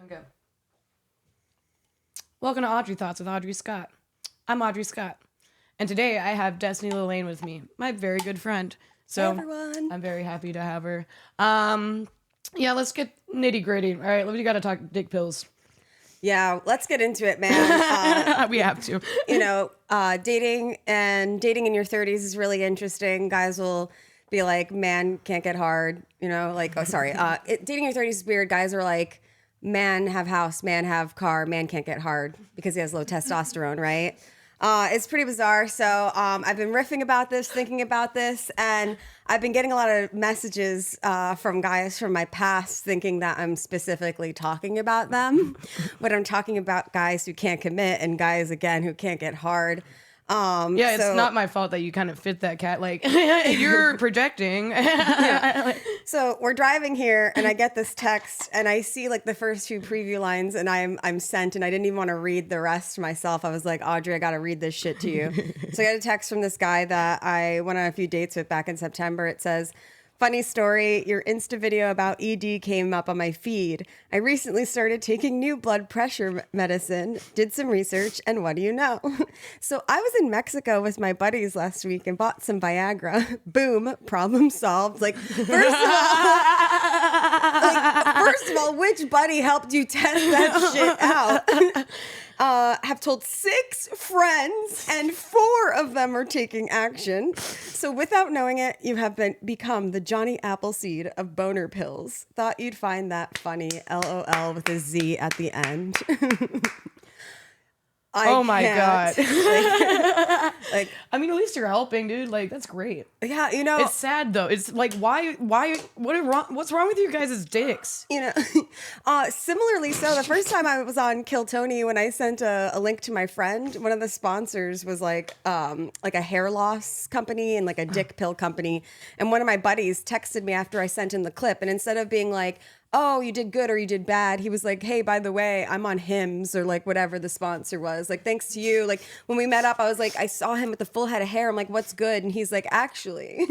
Okay. Welcome to Audrey Thoughts with Audrey Scott. I'm Audrey Scott. And today I have Destiny Lalane with me, my very good friend. So hey everyone. I'm very happy to have her. Yeah, let's get nitty gritty. All right, we got to talk dick pills. Yeah, let's get into it, man. We have to. Dating in your 30s is really interesting. Guys will be like, man can't get hard. Dating in your 30s is weird. Guys are like, man have house, man have car, man can't get hard because he has low testosterone, right? It's pretty bizarre. So I've been riffing about this, thinking about this, and I've been getting a lot of messages from guys from my past thinking that I'm specifically talking about them. But I'm talking about guys who can't commit and guys, again, who can't get hard. It's not my fault that you kind of fit that cat. Like, you're projecting. Yeah. So we're driving here and I get this text and I see like the first few preview lines and I'm sent and I didn't even want to read the rest myself. I was like, Audrey, I got to read this shit to you. So I got a text from this guy that I went on a few dates with back in September. It says, funny story, your Insta video about ED came up on my feed. I recently started taking new blood pressure medicine, did some research, and what do you know? So I was in Mexico with my buddies last week and bought some Viagra. Boom, problem solved. First of all, which buddy helped you test that shit out? Have told 6 friends and 4 of them are taking action. So without knowing it, you have become the Johnny Appleseed of boner pills. Thought you'd find that funny. LOL with a Z at the end. Oh my God. I mean, at least you're helping, dude. Like, that's great. Yeah, it's sad though. It's like, what's wrong with you guys' dicks? Similarly, so the first time I was on Kill Tony, when I sent a link to my friend, one of the sponsors was like a hair loss company and like a dick pill company. And one of my buddies texted me after I sent him the clip. And instead of being like, oh, you did good or you did bad, he was like, hey, by the way, I'm on Hims or like whatever the sponsor was. Like, thanks to you. Like, when we met up, I was like, I saw him with the full head of hair. I'm like, what's good? And he's like, actually.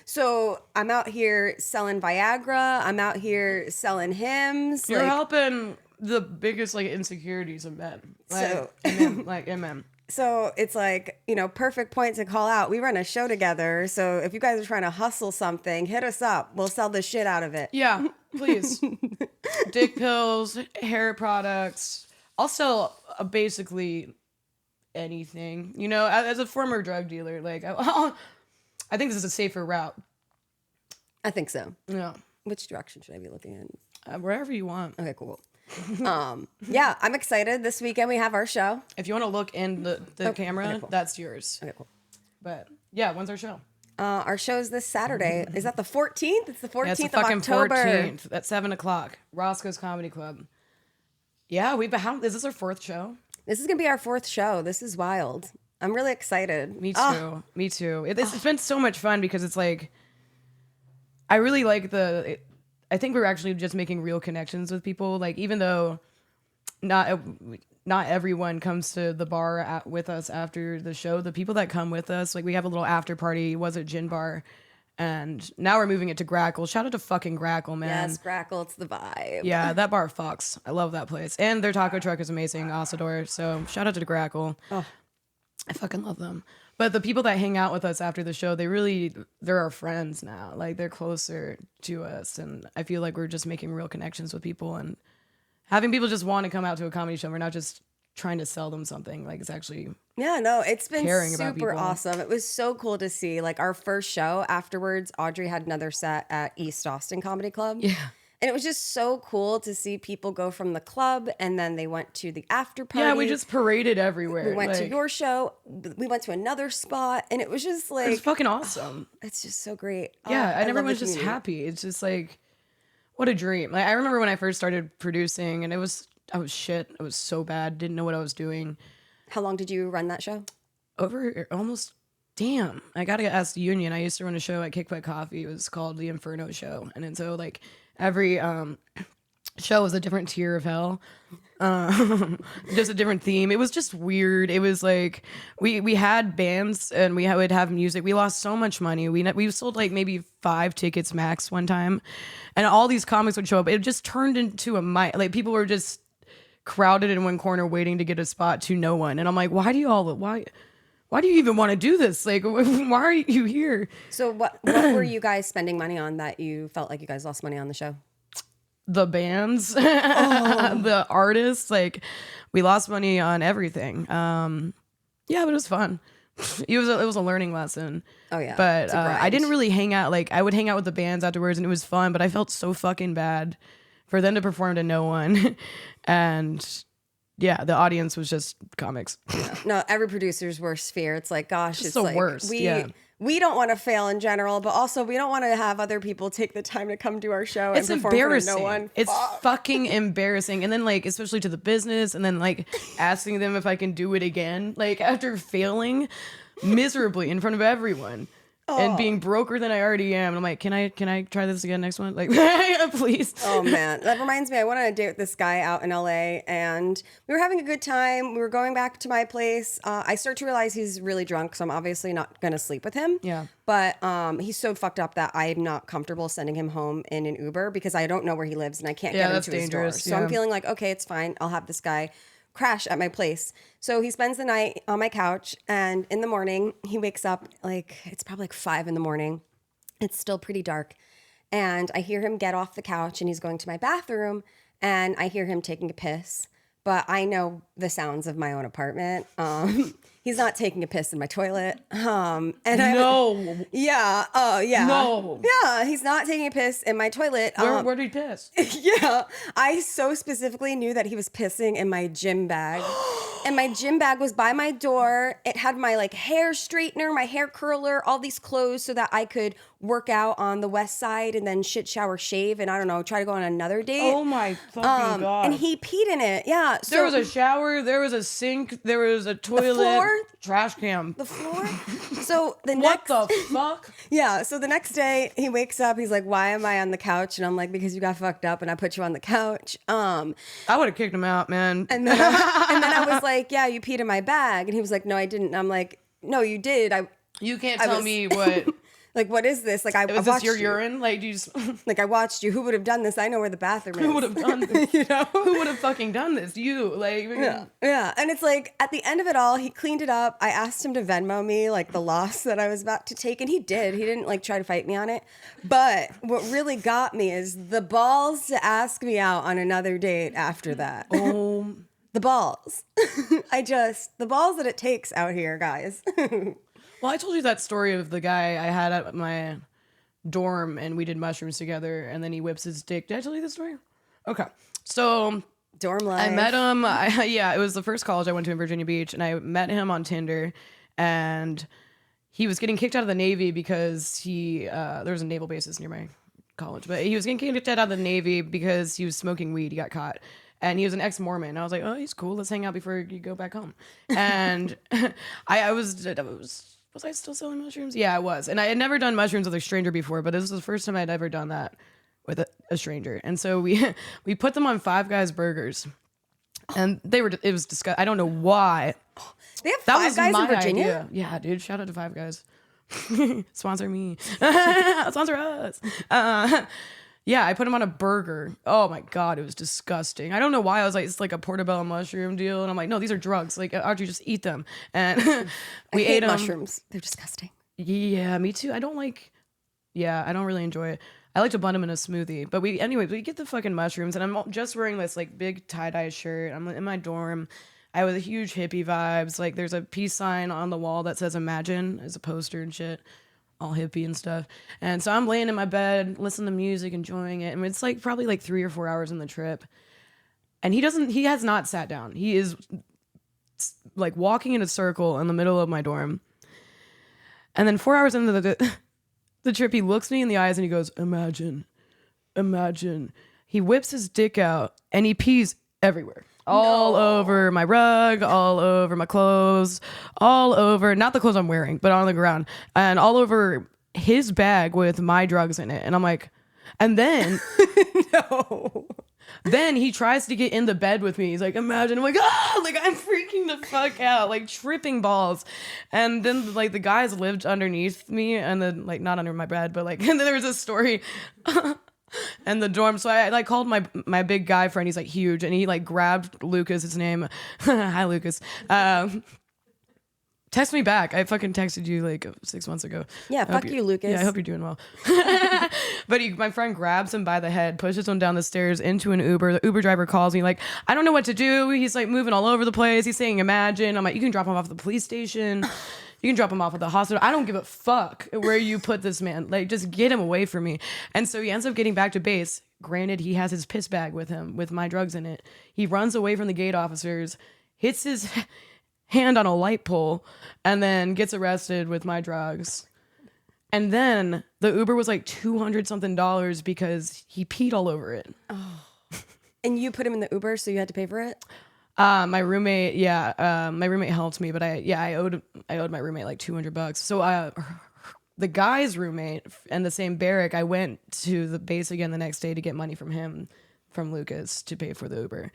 So I'm out here selling Viagra. I'm out here selling Hims. You're helping the biggest like insecurities of men. Amen. So it's like, perfect point to call out. We run a show together. So if you guys are trying to hustle something, hit us up. We'll sell the shit out of it. Yeah, please. Dick pills, hair products. I'll sell basically anything. As a former drug dealer, like, I think this is a safer route. I think so. Yeah. Which direction should I be looking in? Wherever you want. Okay, cool. Yeah, I'm excited. This weekend we have our show. If you want to look in the camera, okay, cool. That's yours. Okay, cool. But yeah, when's our show? Our show's this Saturday. Is that the 14th? It's the 14th it's the of fucking October. 14th at 7:00. Roscoe's Comedy Club. Yeah, is this our 4th show? This is gonna be our 4th show. This is wild. I'm really excited. Me too. Oh. Me too. It's been so much fun because it's like, I really like I think we're actually just making real connections with people. Like, even though not everyone comes to the bar with us after the show, the people that come with us, like, we have a little after party, was at Gin Bar, and now we're moving it to Grackle. Shout out to fucking Grackle, man. Yes, Grackle, it's the vibe. Yeah, that bar fucks. I love that place. And their taco truck is amazing, Asador. So shout out to Grackle. Oh. I fucking love them. But the people that hang out with us after the show, they're our friends now. Like, they're closer to us. And I feel like we're just making real connections with people and having people just want to come out to a comedy show. We're not just trying to sell them something. Like, it's actually it's been super people. Awesome. It was so cool to see. Like, our first show afterwards, Audrey had another set at East Austin Comedy Club. Yeah. And it was just so cool to see people go from the club and then they went to the after party. Yeah, we just paraded everywhere. We went to your show. We went to another spot. And it was just like... It's fucking awesome. It's just so great. Yeah, and everyone's just happy. It's just like, what a dream. Like, I remember when I first started producing and I was shit. I was so bad. Didn't know what I was doing. How long did you run that show? Over almost... Damn, I gotta ask the Union. I used to run a show at Kick Butt Coffee. It was called The Inferno Show. And then so, like, every show was a different tier of hell. Just a different theme. It was just weird. It was like, we had bands and we would have music. We lost so much money. We sold like maybe 5 tickets max one time. And all these comics would show up. It just turned into like, people were just crowded in one corner waiting to get a spot to no one. And I'm like, why do you even want to do this? Like, why are you here? So what were you guys spending money on that you felt like you guys lost money on the show? The bands, the artists, like we lost money on everything. Yeah, but it was fun. It was a learning lesson. Oh yeah. But I didn't really hang out. Like I would hang out with the bands afterwards and it was fun, but I felt so fucking bad for them to perform to no one. And yeah, the audience was just comics. Yeah. No, every producer's worst fear. It's like, gosh, it's the like worst. we don't want to fail in general, but also we don't want to have other people take the time to come to our show It's and perform embarrassing. for no one. It's fucking embarrassing. And then like, especially to the business, and then like asking them if I can do it again, like after failing miserably in front of everyone. And being broker than I already am. And I'm like, can I try this again next one? Like, please. Oh man, that reminds me. I went on a date with this guy out in LA, and we were having a good time. We were going back to my place. I start to realize he's really drunk, so I'm obviously not gonna sleep with him. Yeah. But he's so fucked up that I'm not comfortable sending him home in an Uber because I don't know where he lives and I can't get that's into his door. dangerous. So I'm feeling like, okay, it's fine. I'll have this guy crash at my place. So he spends the night on my couch, and in the morning he wakes up, like it's probably like 5 a.m. It's still pretty dark, and I hear him get off the couch and he's going to my bathroom, and I hear him taking a piss, but I know the sounds of my own apartment. He's not taking a piss in my toilet. And yeah. No. Yeah, he's not taking a piss in my toilet. Where did he piss? Yeah, I so specifically knew that he was pissing in my gym bag. And my gym bag was by my door. It had my like hair straightener, my hair curler, all these clothes so that I could work out on the west side and then shit, shower, shave, and I don't know, try to go on another date. Oh my fucking God. And he peed in it. Yeah. So there was a shower, there was a sink, there was a toilet. The floor? Trash can. The floor? So the What next the fuck? Yeah, so the next day he wakes up, he's like, "Why am I on the couch?" And I'm like, "Because you got fucked up and I put you on the couch." I would have kicked him out, man. And then I was like, "Yeah, you peed in my bag." And he was like, "No, I didn't." And I'm like, "No, you did." You can't tell me what. Like, what is this? Like, I Was watched this your you. urine? Like, do you just. Like, I watched you. Who would have done this? I know where the bathroom is. Who would have done this? You know? Who would have fucking done this? You. Like. Yeah. And it's like, at the end of it all, he cleaned it up. I asked him to Venmo me, like, the loss that I was about to take. And he did. He didn't, like, try to fight me on it. But what really got me is the balls to ask me out on another date after that. Oh. The balls. The balls that it takes out here, guys. Well, I told you that story of the guy I had at my dorm and we did mushrooms together and then he whips his dick. Did I tell you this story? Okay. So dorm life. I met him. It was the first college I went to in Virginia Beach and I met him on Tinder and he was getting kicked out of the Navy because there was a naval basis near my college, but he was getting kicked out of the Navy because he was smoking weed. He got caught. And he was an ex-Mormon. I was like, oh, he's cool. Let's hang out before you go back home. And was I still selling mushrooms? Yeah, I was. And I had never done mushrooms with a stranger before, but this was the first time I'd ever done that with a stranger. And so we put them on Five Guys burgers. And it was disgusting. I don't know why. They have Five Guys in Virginia? Idea. Yeah, dude. Shout out to Five Guys. Sponsor me. Sponsor us. Yeah, I put them on a burger. Oh my God, it was disgusting. I don't know why. I was like, it's like a portobello mushroom deal. And I'm like, no, these are drugs. Like, Audrey, just eat them. And we ate them. Mushrooms. They're disgusting. Yeah, me too. I don't really enjoy it. I like to blend them in a smoothie. But we get the fucking mushrooms. And I'm just wearing this like big tie-dye shirt. I'm in my dorm. I have a huge hippie vibes. Like there's a peace sign on the wall that says Imagine as a poster and shit. All hippie and stuff. And so I'm laying in my bed, listening to music, enjoying it. And it's like probably like 3 or 4 hours in the trip. And he has not sat down. He is like walking in a circle in the middle of my dorm. And then 4 hours into the trip, he looks me in the eyes and he goes, Imagine. He whips his dick out and he pees everywhere. All over my rug, all over my clothes, all over, not the clothes I'm wearing, but on the ground, and all over his bag with my drugs in it. And I'm like, and then, No. Then he tries to get in the bed with me. He's like, Imagine. I'm like, ah, like I'm freaking the fuck out, like tripping balls. And then like the guys lived underneath me and then like not under my bed, but like, and then there was a story. and the dorm. So I like called my big guy friend. He's like huge, and he like grabbed Lucas, his name. Hi, Lucas. Text me back. I fucking texted you like 6 months ago. Yeah, fuck you, Lucas. Yeah, I hope you're doing well. But my friend grabs him by the head, pushes him down the stairs into an Uber. The Uber driver calls me like, I don't know what to do. He's like moving all over the place. He's saying imagine. I'm like, you can drop him off at the police station. You can drop him off at the hospital. I don't give a fuck where you put this man. Like, just get him away from me. And so he ends up getting back to base. Granted, he has his piss bag with him with my drugs in it. He runs away from the gate officers, hits his hand on a light pole, and then gets arrested with my drugs. And then the Uber was like $200 something because he peed all over it. Oh. And you put him in the Uber, so you had to pay for it? My roommate, my roommate helped me, but I owed my roommate like $200. So the guy's roommate in the same barrack, I went to the base again the next day to get money from Lucas to pay for the Uber.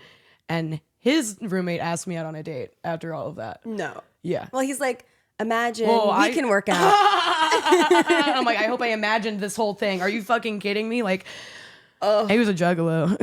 And his roommate asked me out on a date after all of that. No. Yeah. Well, he's like, imagine we can work out. I'm like, I hope I imagined this whole thing. Are you fucking kidding me? Like, he was a juggalo.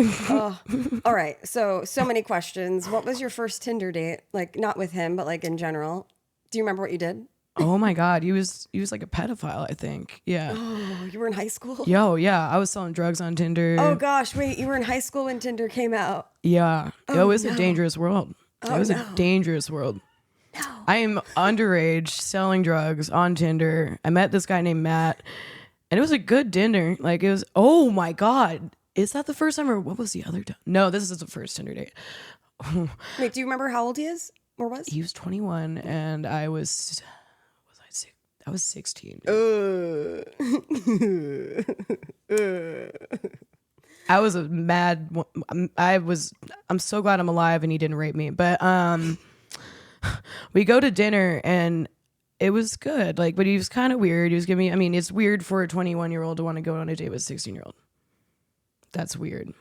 All right. So many questions. What was your first Tinder date? Like, not with him, but like in general. Do you remember what you did? Oh my God. He was like a pedophile, I think. Yeah. Oh, you were in high school? Yo, yeah. I was selling drugs on Tinder. Oh gosh, wait, you were in high school when Tinder came out. Yeah. Oh, it was a dangerous world. Oh, it was a dangerous world. No. I am underage selling drugs on Tinder. I met this guy named Matt, and it was a good dinner. Like, it was, oh my God. Is that the first time, or what was the other time? No, this is the first Tinder date. Wait, do you remember how old he is? Or was? He was 21, and I was 16. I was a mad. I'm so glad I'm alive and he didn't rape me. But we go to dinner and it was good. Like, but he was kind of weird. He was giving me. I mean, it's weird for a 21-year-old to want to go on a date with a 16-year-old. That's weird.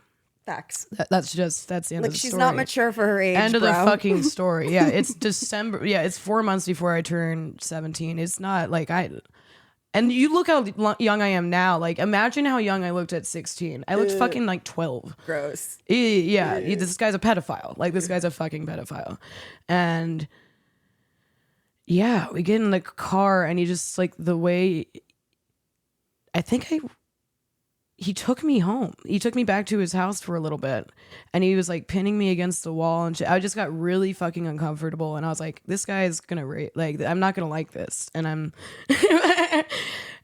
Facts. That's the end of the story. Like, she's not mature for her age. End of bro. the fucking story. Yeah, it's December. Yeah, it's 4 months before I turn 17. It's not like and you look how young I am now. Like, imagine how young I looked at 16. I looked fucking like 12. Gross. This guy's a pedophile. Like, this guy's a fucking pedophile. And yeah, we get in the car and he just, like, the way, he took me home. He took me back to his house for a little bit, and he was like pinning me against the wall and shit. I just got really fucking uncomfortable, and I was like, this guy is gonna rape. Like, I'm not gonna like this. And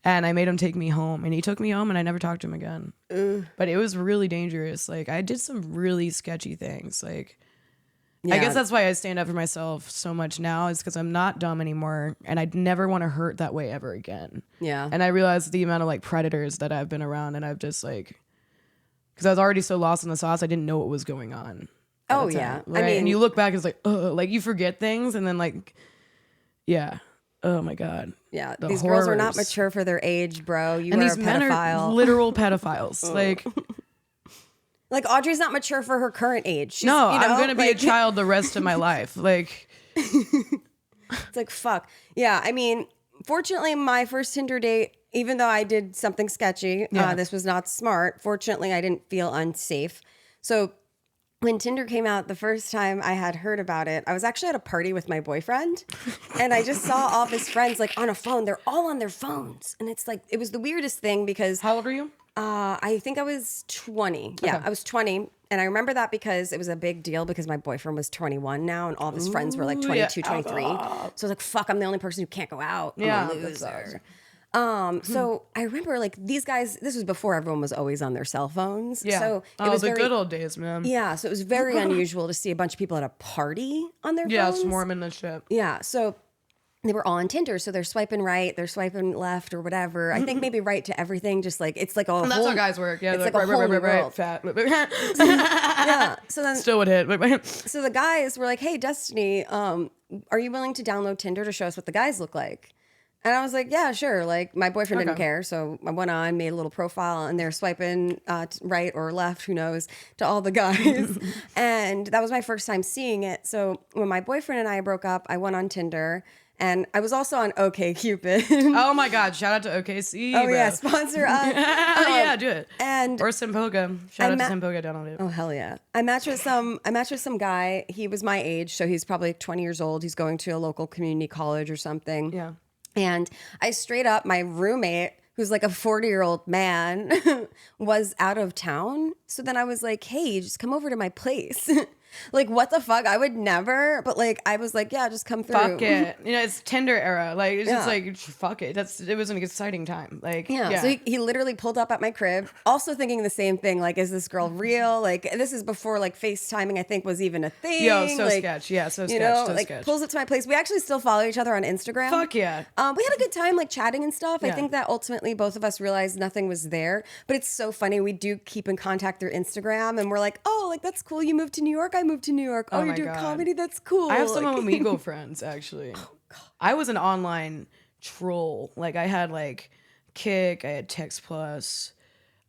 and I made him take me home, and he took me home, and I never talked to him again. But it was really dangerous. Like, I did some really sketchy things. Like, I guess that's why I stand up for myself so much now, is because I'm not dumb anymore, and I'd never want to hurt that way ever again. Yeah. And I realized the amount of like predators that I've been around, and I've just like, because I was already so lost in the sauce, I didn't know what was going on. Oh yeah. Right? I mean, and you look back, it's like, oh, like you forget things, and then like, yeah. Oh my God. Yeah. The these horrors. girls are not mature for their age, bro. You and are these a men pedophile. are literal pedophiles. Like, Audrey's not mature for her current age. She's, No, you know, I'm gonna be like, a child the rest of my life. Like, it's like, fuck. Yeah. I mean, fortunately, my first Tinder date, even though I did something sketchy, this was not smart. Fortunately, I didn't feel unsafe. So when Tinder came out, the first time I had heard about it, I was actually at a party with my boyfriend, and I just saw all of his friends like on a phone. They're all on their phones, and it's like, it was the weirdest thing because how old are you? I think I was 20. Yeah, Okay. I was 20. And I remember that because it was a big deal because my boyfriend was 21 now and all of his friends were like 22, 23. So I was like, fuck, I'm the only person who can't go out. I'm a loser. So I remember like these guys, this was before everyone was always on their cell phones. Yeah. So it was the good old days, man. Yeah. So it was very unusual to see a bunch of people at a party on their Yeah, phones. swarming the shit. Yeah. So they were all on Tinder, so they're swiping right, they're swiping left or whatever. I think maybe right to everything, just like it's like a And that's whole, how guys work. Yeah, it's like like a whole new world. fat. Yeah. So then, Still would hit. so the guys were like, "Hey, Destiny, are you willing to download Tinder to show us what the guys look like?" And I was like, "Yeah, sure." Like my boyfriend didn't care, so I went on, made a little profile, and they're swiping right or left, who knows, to all the guys. And that was my first time seeing it. So when my boyfriend and I broke up, I went on Tinder. And I was also on OkCupid. Oh my God! Shout out to OKC. Oh bro. yeah, sponsor us. Yeah, do it. And Or Simpoga. Shout out to Simpoga down on it. oh hell yeah! I matched with some guy. He was my age, so he's probably 20 years old. He's going to a local community college or something. Yeah. And I straight up, my roommate, who's like a 40-year-old man, was out of town. So then I was like, hey, just come over to my place. Like, what the fuck? I would never. But like, I was like, yeah, just come through. Fuck it. You know, it's Tinder era. Like, it's just Yeah. like, fuck it. It was an exciting time. Like, Yeah. So he literally pulled up at my crib, also thinking the same thing. Like, is this girl real? Like, this is before like FaceTiming, I think, was even a thing. Yo, so like, sketch. Yeah, so sketch. You know, so like sketch. pulls up to my place. We actually still follow each other on Instagram. Fuck yeah. We had a good time like chatting and stuff. I Yeah. think that ultimately both of us realized nothing was there. But it's so funny. We do keep in contact through Instagram, and we're like, oh, like that's cool. You moved to New York. I moved to New York. Oh, Oh you're my doing God. comedy. That's cool. I have some Like- Omegle friends, actually. Oh, I was an online troll. Like, I had like Kick, I had Text Plus,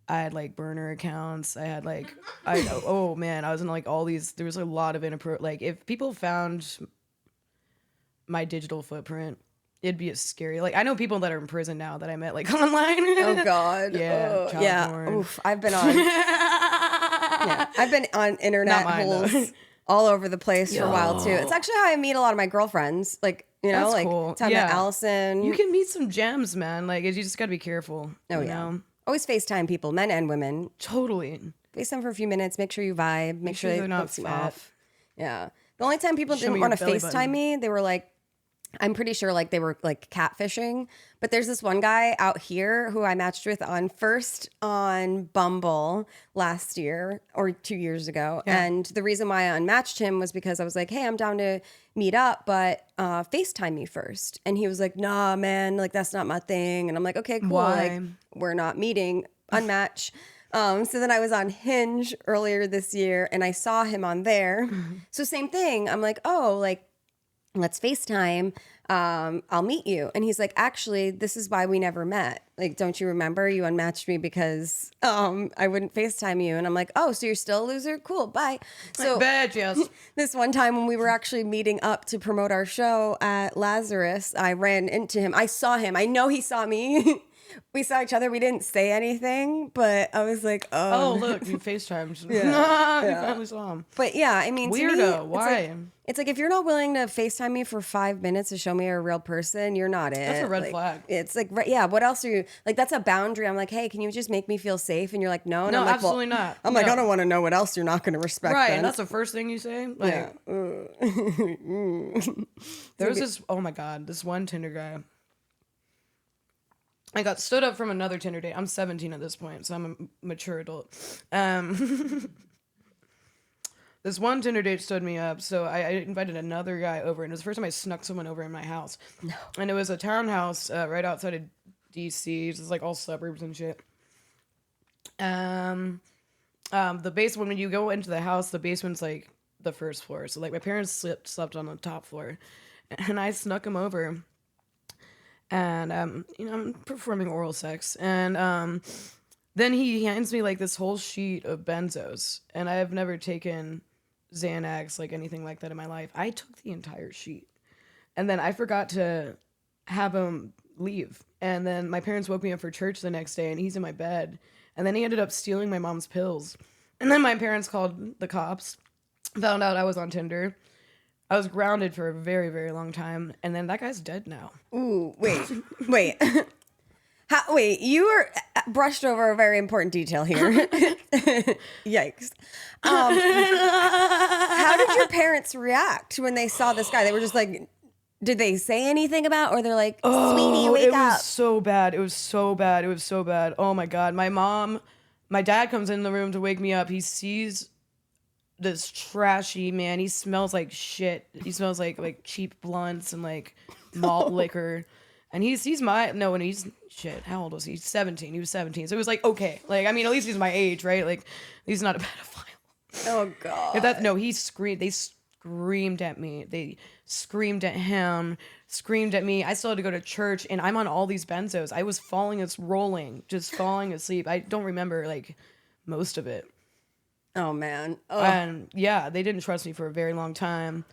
I had like burner accounts. I had like, oh man, I was in like all these. There was a lot of inappropriate. Like, if people found my digital footprint, it'd be a scary. Like, I know people that are in prison now that I met like online. Oh God. Yeah, Oh, child yeah. porn. Oof. I've been on. Yeah, I've been on internet Not mine, though. holes all over the place for a while too. It's actually how I meet a lot of my girlfriends. Like, you know, That's like cool. time Yeah. to Allison. You can meet some gems, man. Like, you just gotta be careful. Oh you yeah. know? Always FaceTime people, men and women. Totally. FaceTime for a few minutes. Make sure you vibe. Make sure sure they they're not don't seem fat. off. Yeah. The only time people Show didn't me want to your belly FaceTime button. me, they were like, I'm pretty sure like they were like catfishing. But there's this one guy out here who I matched with first on Bumble last year or 2 years ago. Yeah. And the reason why I unmatched him was because I was like, hey, I'm down to meet up, but FaceTime me first. And he was like, nah, man, like that's not my thing. And I'm like, okay, cool. Why? Like we're not meeting, unmatch. So then I was on Hinge earlier this year and I saw him on there. So same thing. I'm like, oh, like, let's FaceTime. I'll meet you. And he's like, actually, this is why we never met. Like, don't you remember? You unmatched me because I wouldn't FaceTime you. And I'm like, oh, so you're still a loser? Cool, bye. So Bad, yes. this one time when we were actually meeting up to promote our show at Lazarus, I ran into him. I saw him. I know he saw me. We saw each other. We didn't say anything, but I was like, Oh, oh. look, you FaceTimed. Yeah. You finally saw him. But yeah, I mean, to me, Weirdo. Why? It's like if you're not willing to FaceTime me for 5 minutes to show me you're a real person, you're not it. That's a red Like, flag. It's like, yeah, what else are you like? That's a boundary. I'm like, hey, can you just make me feel safe? And you're like, no. And No, I'm like, absolutely not. I'm like, No. I don't want to know what else you're not going to respect. Right, then. and that's the first thing you say. Like, yeah. there was this. Oh my God, this one Tinder guy. I got stood up from another Tinder date. I'm 17 at this point, so I'm a mature adult. This one Tinder date stood me up, so I invited another guy over, and it was the first time I snuck someone over in my house. No. And it was a townhouse right outside of DC. It's like all suburbs and shit. The basement, when you go into the house, the basement's like the first floor. So like my parents slept on the top floor, and I snuck him over. And you know, I'm performing oral sex, and then he hands me like this whole sheet of benzos, and I have never taken Xanax, like anything like that in my life. I took the entire sheet, and then I forgot to have him leave. And then my parents woke me up for church the next day, and he's in my bed. And then he ended up stealing my mom's pills. And then my parents called the cops, found out I was on Tinder. I was grounded for a very, very long time, and then that guy's dead now. Ooh, wait. Wait, you were brushed over a very important detail here. Yikes. How did your parents react when they saw this guy? They were just like, did they say anything about, or they're like, sweetie, wake it up? was so bad. It was so bad. It was so bad. Oh my God. My dad comes in the room to wake me up. He sees this trashy man. He smells like shit. He smells like cheap blunts and like malt liquor. And he's shit. How old was he? 17. He was 17. So it was like, okay. Like, I mean, at least he's my age, right? Like, he's not a pedophile. Oh God. He screamed. They screamed at me. They screamed at him, screamed at me. I still had to go to church, and I'm on all these benzos. I was falling asleep. I don't remember like most of it. Oh man. Oh. And yeah, they didn't trust me for a very long time.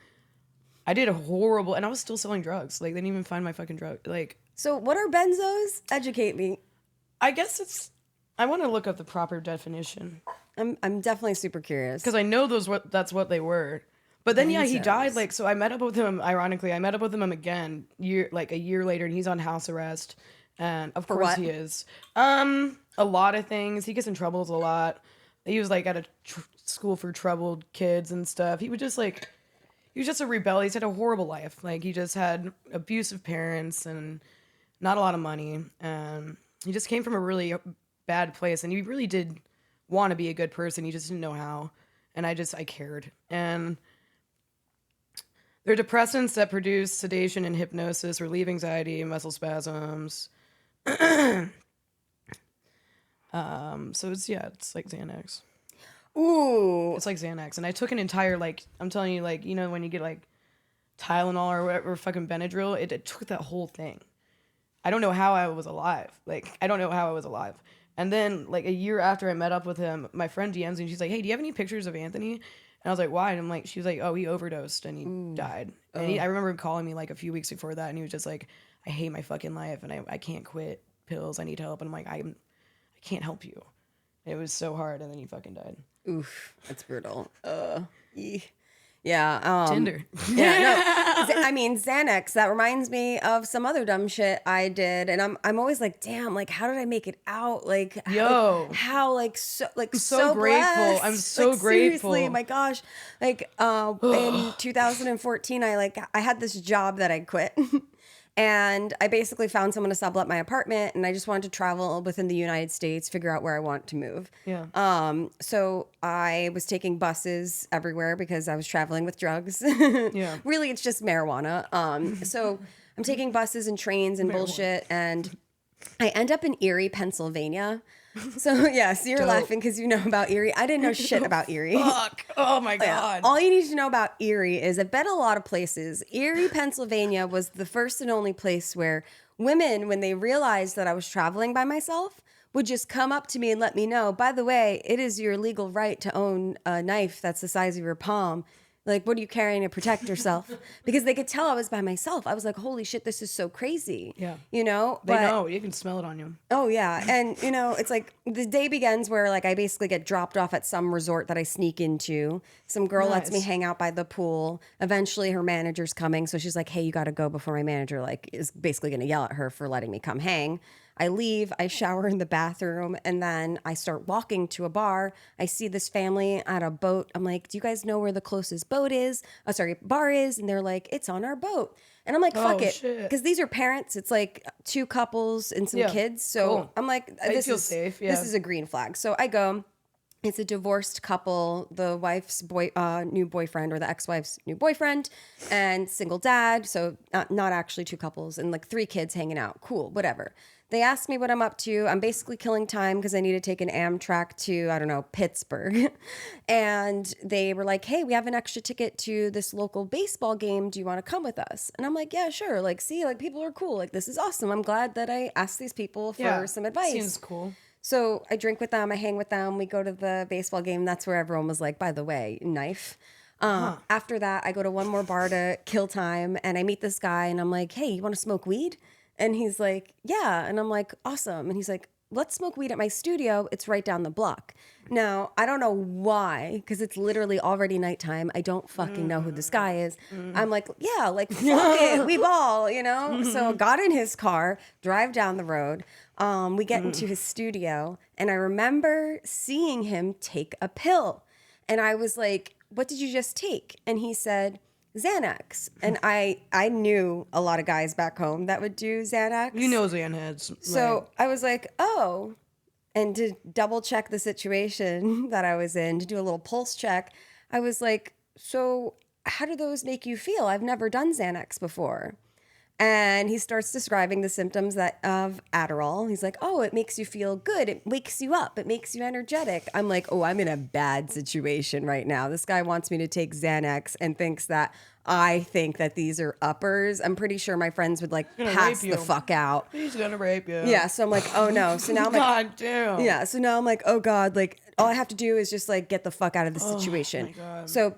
I did a horrible, and I was still selling drugs. Like, they didn't even find my fucking drug. Like, So what are benzos? Educate me. I guess I want to look up the proper definition. I'm definitely super curious. Because I know that's what they were. But then, yeah, he Benzos. died. Like, so I met up with him, ironically, I met up with him again, a year later, and he's on house arrest. And of course what? he is. A lot of things. He gets in troubles a lot. He was, like, at a school for troubled kids and stuff. He was just a rebel. He's had a horrible life. Like, he just had abusive parents and not a lot of money. And he just came from a really bad place. And he really did want to be a good person. He just didn't know how. And I cared. And they're depressants that produce sedation and hypnosis, relieve anxiety, muscle spasms. So it's like Xanax. Ooh. It's like Xanax. And I took an entire, like, I'm telling you, like, you know, when you get like Tylenol or whatever, fucking Benadryl, it took that whole thing. I don't know how I was alive. And then, like, a year after I met up with him, my friend DMs me and she's like, hey, do you have any pictures of Anthony? And I was like, why? And I'm like, she was like, oh, he overdosed and he died. And I remember him calling me like a few weeks before that, and he was just like, I hate my fucking life and I can't quit pills. I need help. And I'm like, I can't help you. It was so hard, and then he fucking died. Oof, that's brutal. Yeah. Tinder. Yeah, no. I mean, Xanax, that reminds me of some other dumb shit I did. And I'm always like, damn, like, how did I make it out? Like, Yo. so so grateful. blessed. I'm so like, grateful. Seriously, my gosh. Like, in 2014, I had this job that I quit. And I basically found someone to sublet my apartment, and I just wanted to travel within the United States, figure out where I want to move. Yeah. So I was taking buses everywhere because I was traveling with drugs. Yeah. Really, it's just marijuana. So I'm taking buses and trains and bullshit, and I end up in Erie, Pennsylvania. So yeah, so you're laughing because you know about Erie. I didn't know shit about Erie. Fuck. Oh my God. All you need to know about Erie is I've been a lot of places. Erie, Pennsylvania was the first and only place where women, when they realized that I was traveling by myself, would just come up to me and let me know, by the way, it is your legal right to own a knife that's the size of your palm. Like, what are you carrying to protect yourself? Because they could tell I was by myself. I was like, holy shit, this is so crazy. Yeah. You know? They know. You can smell it on you. Oh, yeah. And, you know, it's like the day begins where, like, I basically get dropped off at some resort that I sneak into. Some girl lets me hang out by the pool. Eventually, her manager's coming. So she's like, hey, you got to go before my manager, like, is basically going to yell at her for letting me come hang. I leave, I shower in the bathroom, and then I start walking to a bar. I see this family at a boat. I'm like, do you guys know where the closest bar is? And they're like, it's on our boat. And I'm like, fuck it. Because these are parents. It's like two couples and some kids. So cool. I'm like, I feel safe. Yeah. This is a green flag. So I go. It's a divorced couple, the wife's new boyfriend or the ex-wife's new boyfriend, and single dad. So not actually two couples, and like 3 kids hanging out. Cool, whatever. They asked me what I'm up to. I'm basically killing time because I need to take an Amtrak to, I don't know, Pittsburgh. And they were like, hey, we have an extra ticket to this local baseball game. Do you want to come with us? And I'm like, yeah, sure. Like, see, like, people are cool. Like, this is awesome. I'm glad that I asked these people for some advice. Seems cool. So I drink with them. I hang with them. We go to the baseball game. That's where everyone was like, by the way, knife. After that, I go to one more bar to kill time. And I meet this guy. And I'm like, hey, you want to smoke weed? And he's like, yeah. And I'm like, awesome. And he's like, let's smoke weed at my studio. It's right down the block. Now, I don't know why, because it's literally already nighttime. I don't fucking know who this guy is. I'm like, yeah, like, fuck it. We ball, you know? So got in his car, drive down the road. We get into his studio. And I remember seeing him take a pill. And I was like, what did you just take? And he said, Xanax. And I knew a lot of guys back home that would do Xanax. You know Xanax. So I was like, oh. And to double check the situation that I was in, to do a little pulse check, I was like, so how do those make you feel? I've never done Xanax before. And he starts describing the symptoms of Adderall. He's like, oh, it makes you feel good. It wakes you up. It makes you energetic. I'm like, oh, I'm in a bad situation right now. This guy wants me to take Xanax and thinks that I think that these are uppers. I'm pretty sure my friends would like pass the fuck out. He's gonna rape you. Yeah, so I'm like, oh no. So now I'm like, God damn. Yeah, so now I'm like, oh God, like all I have to do is just like get the fuck out of the situation. My God. So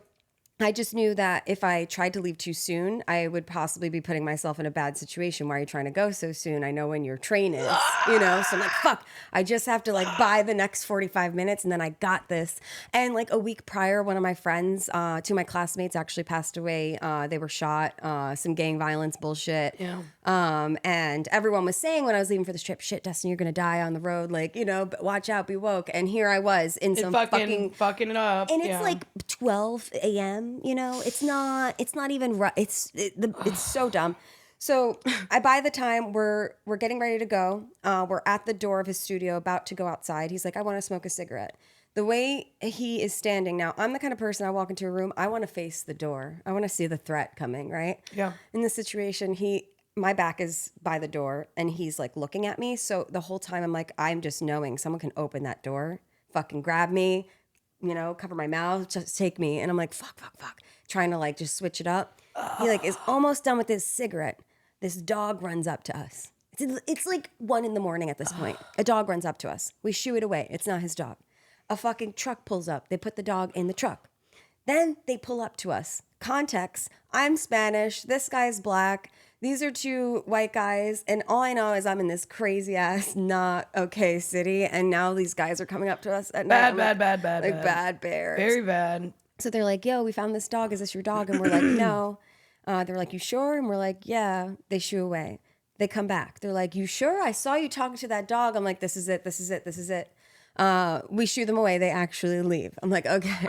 I just knew that if I tried to leave too soon, I would possibly be putting myself in a bad situation. Why are you trying to go so soon? I know when your train is, you know? So I'm like, fuck, I just have to like buy the next 45 minutes and then I got this. And like a week prior, one of my friends, two of my classmates actually passed away. They were shot, some gang violence bullshit. Yeah. And everyone was saying when I was leaving for this trip, shit, Dustin, you're going to die on the road. Like, you know, but watch out, be woke. And here I was in some fucking it up. and it's like 12 a.m. You know, it's not even right. It's so dumb. So I by the time we're getting ready to go, we're at the door of his studio, about to go outside. He's like, I want to smoke a cigarette. The way he is standing now, I'm the kind of person, I walk into a room, I want to face the door. I want to see the threat coming, right? Yeah. In this situation, my back is by the door and he's like looking at me. So the whole time I'm like, I'm just knowing someone can open that door, fucking grab me, you know, cover my mouth, just take me. And I'm like, fuck, trying to like just switch it up. He like is almost done with his cigarette. This dog runs up to us. It's like 1 a.m. at this point. A dog runs up to us. We shoo it away. It's not his dog. A fucking truck pulls up. They put the dog in the truck. Then they pull up to us. Context, I'm Spanish. This guy's black. These are two white guys. And all I know is I'm in this crazy ass, not okay city. And now these guys are coming up to us at night. Bad Bad bears. Very bad. So they're like, yo, we found this dog. Is this your dog? And we're like, no. They're like, you sure? And we're like, yeah. They shoo away. They come back. They're like, you sure? I saw you talking to that dog. I'm like, this is it. We shoo them away. They actually leave. I'm like, okay.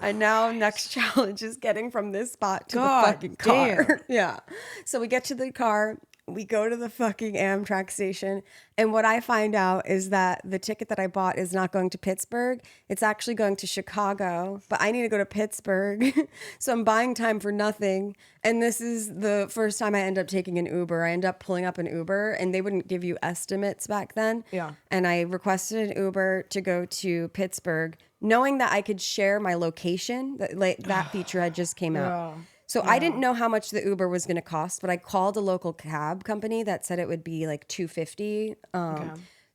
And now next challenge is getting from this spot to the fucking car. Damn. Yeah. So we get to the car. We go to the fucking Amtrak station. And what I find out is that the ticket that I bought is not going to Pittsburgh. It's actually going to Chicago. But I need to go to Pittsburgh. So I'm buying time for nothing. And this is the first time I end up taking an Uber. I end up pulling up an Uber and they wouldn't give you estimates back then. Yeah. And I requested an Uber to go to Pittsburgh, knowing that I could share my location. That feature had just came out. Yeah. So I didn't know how much the Uber was going to cost, but I called a local cab company that said it would be like $250.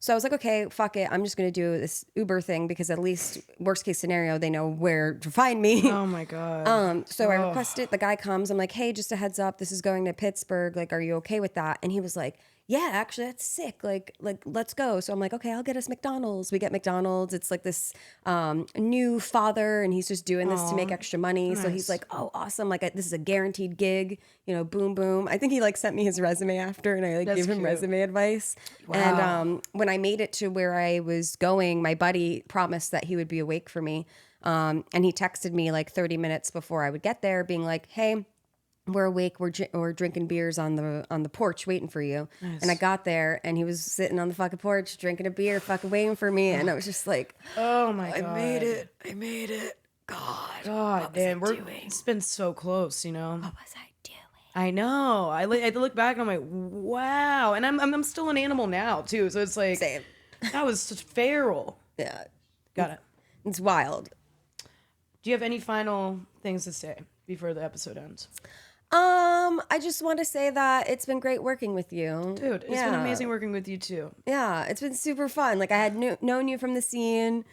So I was like, okay, fuck it. I'm just going to do this Uber thing because at least worst case scenario, they know where to find me. Oh my God. So I requested, the guy comes, I'm like, hey, just a heads up, this is going to Pittsburgh. Like, are you okay with that? And he was like, yeah, actually, that's sick. Like, let's go. So I'm like, okay, I'll get us McDonald's. We get McDonald's. It's like this new father, and he's just doing this to make extra money. Nice. So he's like, oh, awesome. Like, this is a guaranteed gig. You know, boom, boom. I think he like sent me his resume after, and I like gave him resume advice. Wow. And when I made it to where I was going, my buddy promised that he would be awake for me. And he texted me like 30 minutes before I would get there, being like, hey, we're awake. We're drinking beers on the porch waiting for you. Nice. And I got there and he was sitting on the fucking porch drinking a beer, fucking waiting for me. And I was just like, oh my God. I made it. God damn. It's been so close, you know? What was I doing? I know. I look back and I'm like, wow. And I'm still an animal now too. So it's like, same. That was such feral. Yeah. Got it. It's wild. Do you have any final things to say before the episode ends? I just want to say that it's been great working with you. Dude, it's been amazing working with you too. Yeah, it's been super fun. Like I had known you from the scene,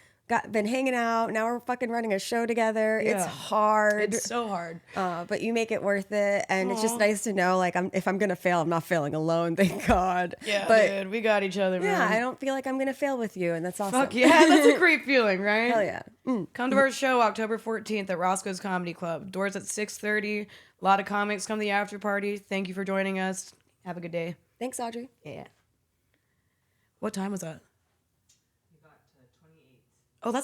been hanging out. Now we're fucking running a show together. Yeah. It's hard. It's so hard. But you make it worth it. And It's just nice to know, like, if I'm going to fail, I'm not failing alone. Thank God. Yeah, but, dude, we got each other, man. Yeah, I don't feel like I'm going to fail with you. And that's awesome. Fuck yeah, that's a great feeling, right? Hell yeah. Come to our show October 14th at Roscoe's Comedy Club. Doors at 6:30. A lot of comics come to the after party. Thank you for joining us. Have a good day. Thanks, Audrey. Yeah. What time was that?